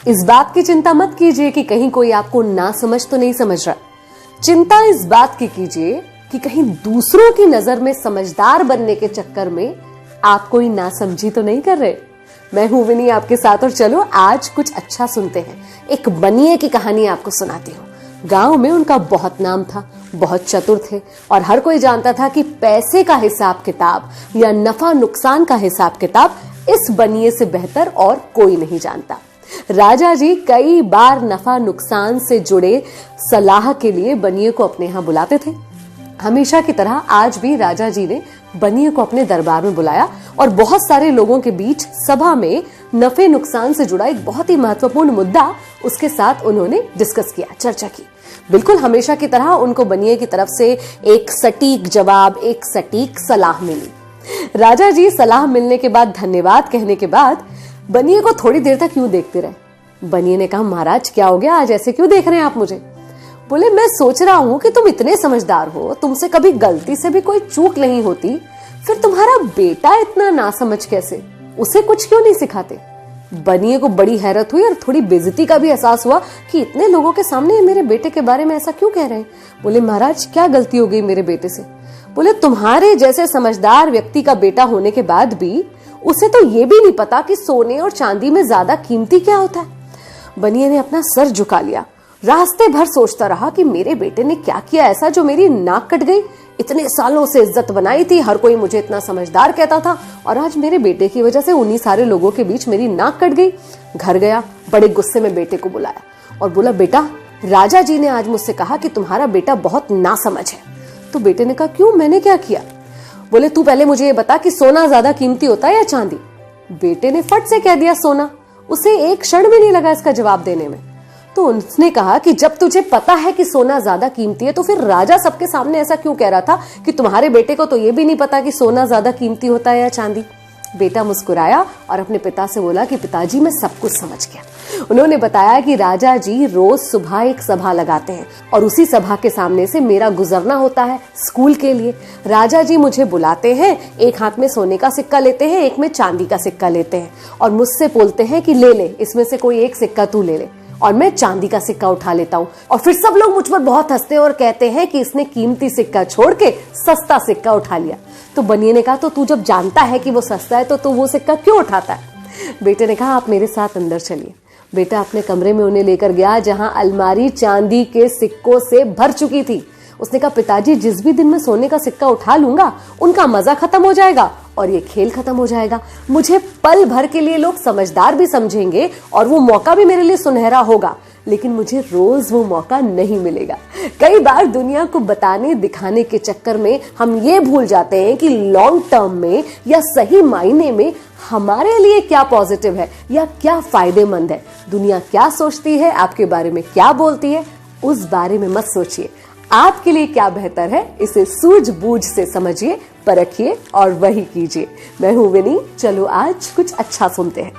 इस बात की चिंता मत कीजिए कि कहीं कोई आपको ना समझ तो नहीं समझ रहा। चिंता इस बात की कीजिए कि कहीं दूसरों की नजर में समझदार बनने के चक्कर में आप कोई नासमझी तो नहीं कर रहे। मैं हूं विनी आपके साथ, और चलो आज कुछ अच्छा सुनते हैं। एक बनिए की कहानी आपको सुनाती हूँ। गांव में उनका बहुत नाम था, बहुत चतुर थे और हर कोई जानता था कि पैसे का हिसाब किताब या नफा नुकसान का हिसाब किताब इस बनिए से बेहतर और कोई नहीं जानता। राजा जी कई बार नफा नुकसान से जुड़े सलाह के लिए बनिए को अपने यहां बुलाते थे। हमेशा की तरह आज भी राजा जी ने बनिए को अपने दरबार में बुलाया और बहुत सारे लोगों के बीच सभा में नफे नुकसान से जुड़ा एक बहुत ही महत्वपूर्ण मुद्दा उसके साथ उन्होंने डिस्कस किया, चर्चा की। बिल्कुल हमेशा की तरह उनको बनिए की तरफ से एक सटीक जवाब, एक सटीक सलाह मिली। राजा जी सलाह मिलने के बाद, धन्यवाद कहने के बाद बनिए को थोड़ी देर तक यूं देखते रहे। बनिए ने कहा, महाराज क्या हो गया, आज ऐसे क्यों देख रहे हैं आप मुझे? बोले, मैं सोच रहा हूं कि तुम इतने समझदार हो, तुमसे कभी गलती से भी कोई चूक नहीं होती, फिर तुम्हारा बेटा इतना नासमझ कैसे? उसे कुछ क्यों नहीं सिखाते? बनिए को बड़ी हैरत हुई और थोड़ी बेइज्जती का भी एहसास हुआ कि इतने लोगों के सामने मेरे बेटे के बारे में ऐसा क्यों कह रहे हैं। बोले, महाराज क्या गलती हो गई मेरे बेटे से? बोले, तुम्हारे जैसे समझदार व्यक्ति का बेटा होने के बाद भी उसे तो ये भी नहीं पता कि सोने और चांदी में ज्यादा कीमती क्या होता है। बनिए ने अपना सर झुका लिया। रास्ते भर सोचता रहा कि मेरे बेटे ने क्या किया ऐसा जो मेरी नाक कट गई। इतने सालों से इज्जत बनाई थी, हर कोई मुझे इतना समझदार कहता था, और आज मेरे बेटे की वजह से उन्हीं सारे लोगों के बीच मेरी नाक कट गई। घर गया, बड़े गुस्से में बेटे को बुलाया और बोला, बेटा, राजा जी ने आज मुझसे कहा कि तुम्हारा बेटा बहुत नासमझ है। तो बेटे ने कहा, क्यों, मैंने क्या किया? बोले, तू पहले मुझे ये बता कि सोना ज्यादा कीमती होता है या चांदी? बेटे ने फट से कह दिया सोना। उसे एक क्षण भी नहीं लगा इसका जवाब देने में। तो उसने कहा कि जब तुझे पता है कि सोना ज्यादा कीमती है तो फिर राजा सबके सामने ऐसा क्यों कह रहा था कि तुम्हारे बेटे को तो ये भी नहीं पता कि सोना ज्यादा कीमती होता है या चांदी? बेटा मुस्कुराया और अपने पिता से बोला कि पिताजी, मैं सब कुछ समझ गया। उन्होंने बताया कि राजा जी रोज सुबह एक सभा लगाते हैं और उसी सभा के सामने से मेरा गुजरना होता है स्कूल के लिए। राजा जी मुझे बुलाते हैं, एक हाथ में सोने का सिक्का लेते हैं, एक में चांदी का सिक्का लेते हैं और मुझसे बोलते हैं कि ले ले, इसमें से कोई एक सिक्का तू ले ले। और मैं चांदी का सिक्का उठा लेता हूँ और फिर सब लोग मुझ पर बहुत हंसते हैं और कहते हैं कि इसने कीमती सिक्का छोड़ के सस्ता सिक्का उठा लिया। तो बनिए ने कहा, तो तू जब जानता है कि वो सस्ता है तो तू वो सिक्का क्यों उठाता है? बेटे ने कहा, आप मेरे साथ अंदर चलिए। बेटा अपने कमरे में उन्हें लेकर गया जहां अलमारी चांदी के सिक्कों से भर चुकी थी। उसने कहा, पिताजी, जिस भी दिन मैं सोने का सिक्का उठा लूंगा उनका मजा खत्म हो जाएगा और ये खेल खत्म हो जाएगा। मुझे पल भर के लिए लोग समझदार भी समझेंगे और वो मौका भी मेरे लिए सुनहरा होगा, लेकिन मुझे रोज वो मौका नहीं मिलेगा। कई बार दुनिया को बताने दिखाने के चक्कर में हम ये भूल जाते हैं कि लॉन्ग टर्म में या सही मायने में हमारे लिए क्या पॉजिटिव है या क्या फायदेमंद है। दुनिया क्या सोचती है, आपके बारे में क्या बोलती है, उस बारे में मत सोचिए। आपके लिए क्या बेहतर है इसे सूझबूझ से समझिए, परखिए और वही कीजिए। मैं हूं विनी, चलो आज कुछ अच्छा सुनते हैं।